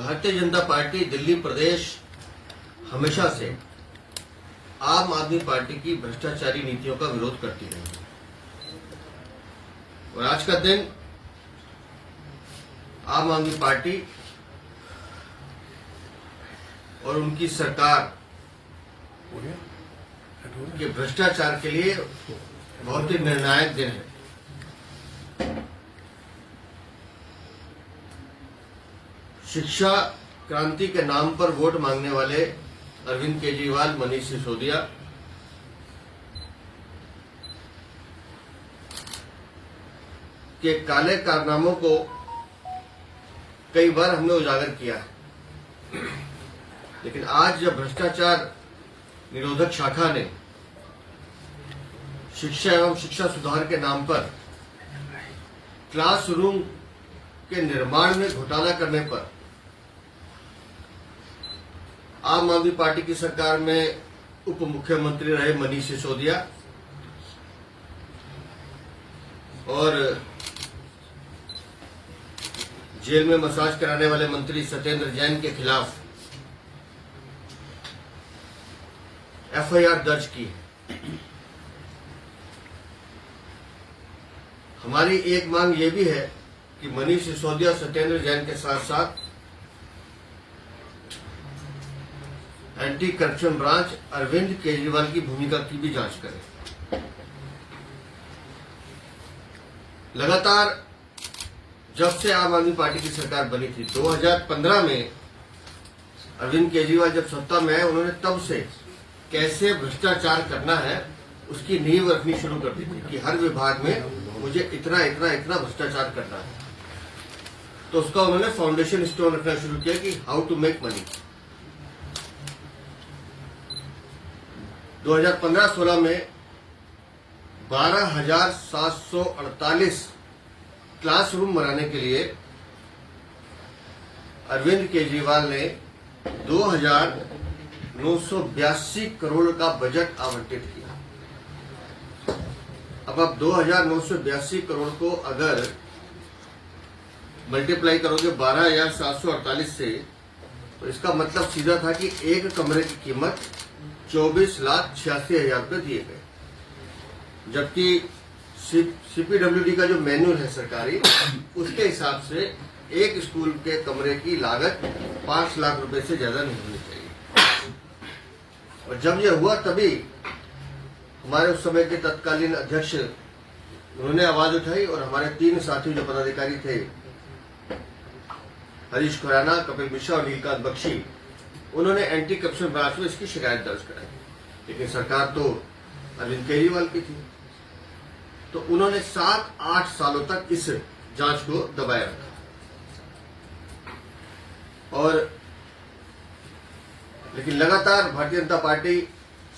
Bharatiya Janata party Delhi प्रदेश हमेशा से आम आदमी पार्टी की भ्रष्टाचारी नीतियों का विरोध करती रही है और आज का दिन आम आदमी पार्टी और उनकी सरकार के भ्रष्टाचार के लिए बहुत ही निर्णायक दिन है। शिक्षा क्रांति के नाम पर वोट मांगने वाले अरविंद केजरीवाल, मनीष सिसोदिया के काले कारनामों को कई बार हमने उजागर किया है, लेकिन आज जब भ्रष्टाचार निरोधक शाखा ने शिक्षा एवं शिक्षा सुधार के नाम पर क्लासरूम के निर्माण में घोटाला करने पर आम आदमी पार्टी की सरकार में उप मुख्यमंत्री रहे मनीष सिसोदिया और जेल में मसाज कराने वाले मंत्री सत्येंद्र जैन के खिलाफ एफआईआर दर्ज की है। हमारी एक मांग ये भी है कि मनीष सिसोदिया, सत्येंद्र जैन के साथ साथ anti corruption branch Arvind Kejriwal की भूमिका की भी जांच करे। लगातार जब से आम आदमी पार्टी की सरकार बनी थी 2015 में अरविंद केजरीवाल जब सत्ता में आए, उन्होंने तब से कैसे भ्रष्टाचार करना है उसकी नींव रखनी शुरू कर दी थी कि हर विभाग में मुझे इतना इतना इतना भ्रष्टाचार करना है। तो उसका उन्होंने फाउंडेशन स्टोन रखना शुरू किया कि हाउ टू मेक मनी। 2015-16 में 12,748 क्लासरूम बनाने के लिए अरविंद केजरीवाल ने 2,982 करोड़ का बजट आवंटित किया। अब आप 2,982 करोड़ को अगर मल्टीप्लाई करोगे 12,748 से, तो इसका मतलब सीधा था कि एक कमरे की कीमत 24,86,000 रुपये दिए गए, जबकि सीपीडब्ल्यूडी का जो मैनुअल है सरकारी, उसके हिसाब से एक स्कूल के कमरे की लागत 5 लाख रुपए से ज्यादा नहीं होनी चाहिए। और जब यह हुआ तभी हमारे उस समय के तत्कालीन अध्यक्ष उन्होंने आवाज उठाई और हमारे 3 साथी जो पदाधिकारी थे, हरीश खुराना, कपिल मिश्रा और नीलकांत बख्शी, उन्होंने एंटी करप्शन ब्रांच में इसकी शिकायत दर्ज कराई। लेकिन सरकार तो अरविंद केजरीवाल की थी, तो उन्होंने 7-8 सालों तक इस जांच को दबाए रखा और लेकिन लगातार भारतीय जनता पार्टी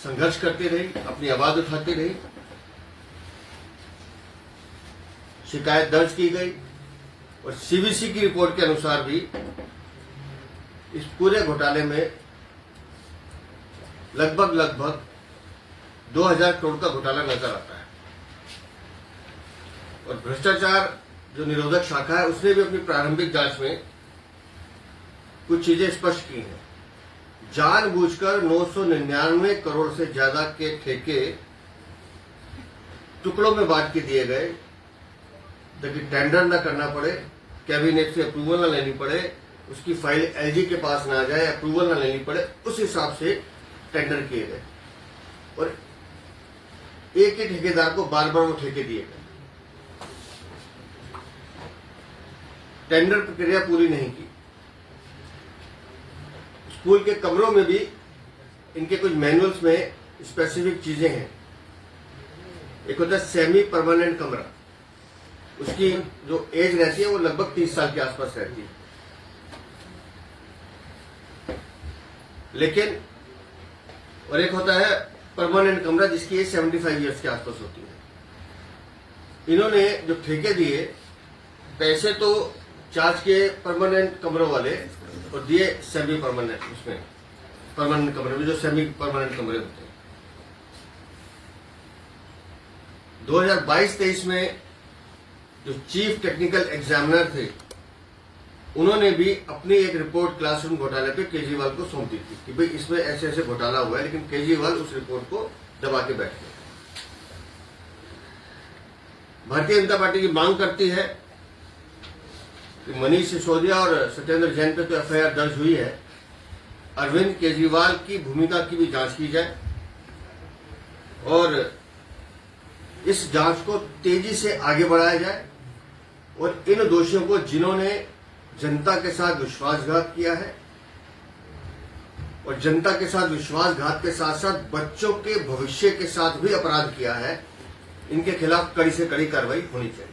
संघर्ष करती रही, अपनी आवाज उठाती रही, शिकायत दर्ज की गई और सीवीसी की रिपोर्ट के अनुसार भी इस पूरे घोटाले में लगभग 2,000 करोड़ का घोटाला नजर आता है। और भ्रष्टाचार जो निरोधक शाखा है उसने भी अपनी प्रारंभिक जांच में कुछ चीजें स्पष्ट की हैं। जानबूझकर 999 करोड़ से ज्यादा के ठेके टुकड़ों में बांट के दिए गए ताकि टेंडर न करना पड़े, कैबिनेट से अप्रूवल न लेनी पड़े, उसकी फाइल एलजी के पास ना जाए, अप्रूवल न लेनी पड़े, उस हिसाब से टेंडर किए गए और एक ही ठेकेदार को बार बार वो ठेके दिए गए। टेंडर प्रक्रिया पूरी नहीं की। स्कूल के कमरों में भी इनके कुछ मैनुअल्स में स्पेसिफिक चीजें हैं। एक होता है सेमी परमानेंट कमरा, उसकी जो एज रहती है वो लगभग 30 साल के आसपास रहती है, लेकिन और एक होता है परमानेंट कमरा जिसकी एज 75 ईयर्स के आसपास होती है। इन्होंने जो ठेके दिए, पैसे तो चार्ज किए परमानेंट कमरों वाले और दिए सेमी परमानेंट, उसमें परमानेंट कमरे में जो सेमी परमानेंट कमरे होते हैं। 2022-23 में जो चीफ टेक्निकल एग्जामिनर थे उन्होंने भी अपनी एक रिपोर्ट क्लासरूम घोटाले पे केजरीवाल को सौंप दी थी कि भाई इसमें ऐसे ऐसे घोटाला हुआ है, लेकिन केजरीवाल उस रिपोर्ट को दबा के बैठ गए। भारतीय जनता पार्टी की मांग करती है कि मनीष सिसोदिया और सत्येंद्र जैन पे तो एफआईआर दर्ज हुई है, अरविंद केजरीवाल की भूमिका की भी जांच की जाए और इस जांच को तेजी से आगे बढ़ाया जाए और इन दोषियों को, जिन्होंने जनता के साथ विश्वासघात किया है और जनता के साथ विश्वासघात के साथ साथ बच्चों के भविष्य के साथ भी अपराध किया है, इनके खिलाफ कड़ी से कड़ी कार्रवाई होनी चाहिए।